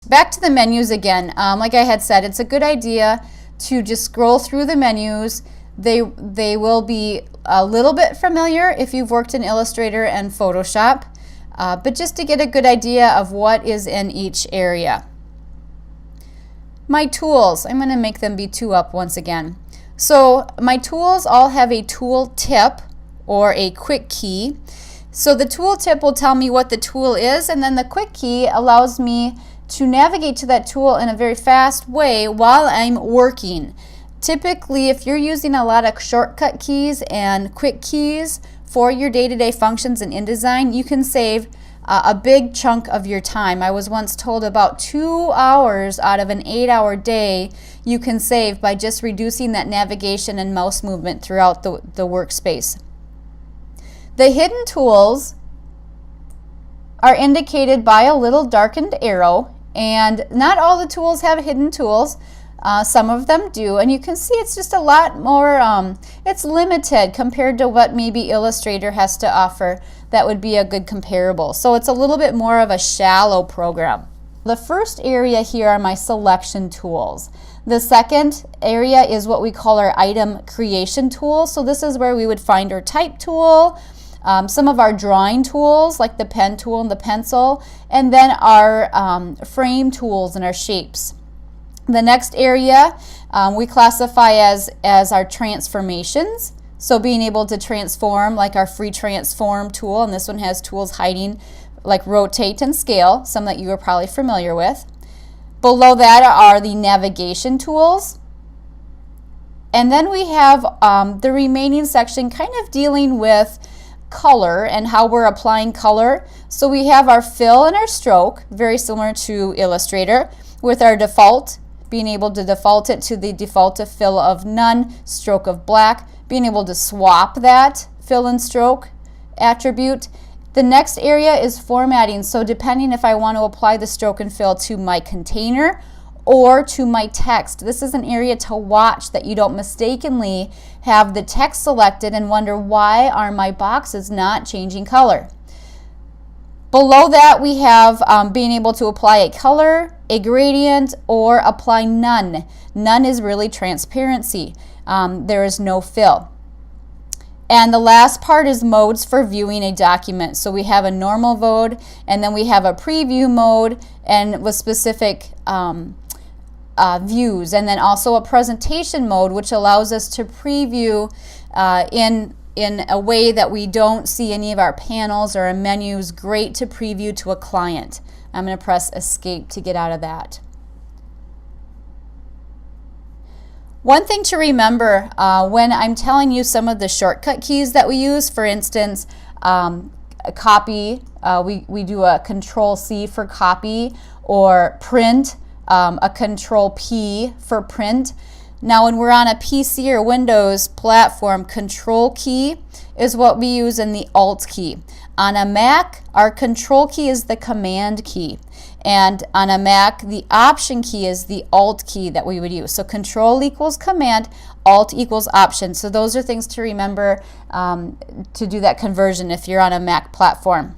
Back to the menus again. Like I had said, it's a good idea to just scroll through the menus. They will be a little bit familiar if you've worked in Illustrator and Photoshop, but just to get a good idea of what is in each area. My tools, I'm going to make them be 2 up once again. So my tools all have a tool tip or a quick key. So the tool tip will tell me what the tool is, and then the quick key allows me to navigate to that tool in a very fast way while I'm working. Typically, if you're using a lot of shortcut keys and quick keys for your day-to-day functions in InDesign, you can save a big chunk of your time. I was once told about 2 hours out of an 8-hour day you can save by just reducing that navigation and mouse movement throughout the workspace. The hidden tools are indicated by a little darkened arrow, and not all the tools have hidden tools. Some of them do, and you can see it's just a lot more, it's limited compared to what maybe Illustrator has to offer. That would be a good comparable. So it's a little bit more of a shallow program. The first area here are my selection tools. The second area is what we call our item creation tool. So this is where we would find our type tool, some of our drawing tools like the pen tool and the pencil, and then our frame tools and our shapes. The next area we classify as our transformations. So being able to transform, like our free transform tool, and this one has tools hiding like rotate and scale, some that you are probably familiar with. Below that are the navigation tools. And then we have the remaining section kind of dealing with color and how we're applying color. So we have our fill and our stroke, very similar to Illustrator, with our default, being able to default it to the default of fill of none, stroke of black, being able to swap that fill and stroke attribute. The next area is formatting. So depending if I want to apply the stroke and fill to my container or to my text, this is an area to watch that you don't mistakenly have the text selected and wonder why are my boxes not changing color. Below that we have being able to apply a color, a gradient, or apply none. None is really transparency. There is no fill. And the last part is modes for viewing a document. So we have a normal mode, and then we have a preview mode and with specific views, and then also a presentation mode, which allows us to preview in a way that we don't see any of our panels or our menus. Great to preview to a client. I'm going to press escape to get out of that. One thing to remember when I'm telling you some of the shortcut keys that we use, for instance, copy, we do a Control-C for copy, or print, a Control-P for print. Now when we're on a PC or Windows platform, Control key is what we use in the Alt key. On a Mac, our Control key is the Command key. And on a Mac, the Option key is the Alt key that we would use. So Control equals Command, Alt equals Option. So those are things to remember to do that conversion if you're on a Mac platform.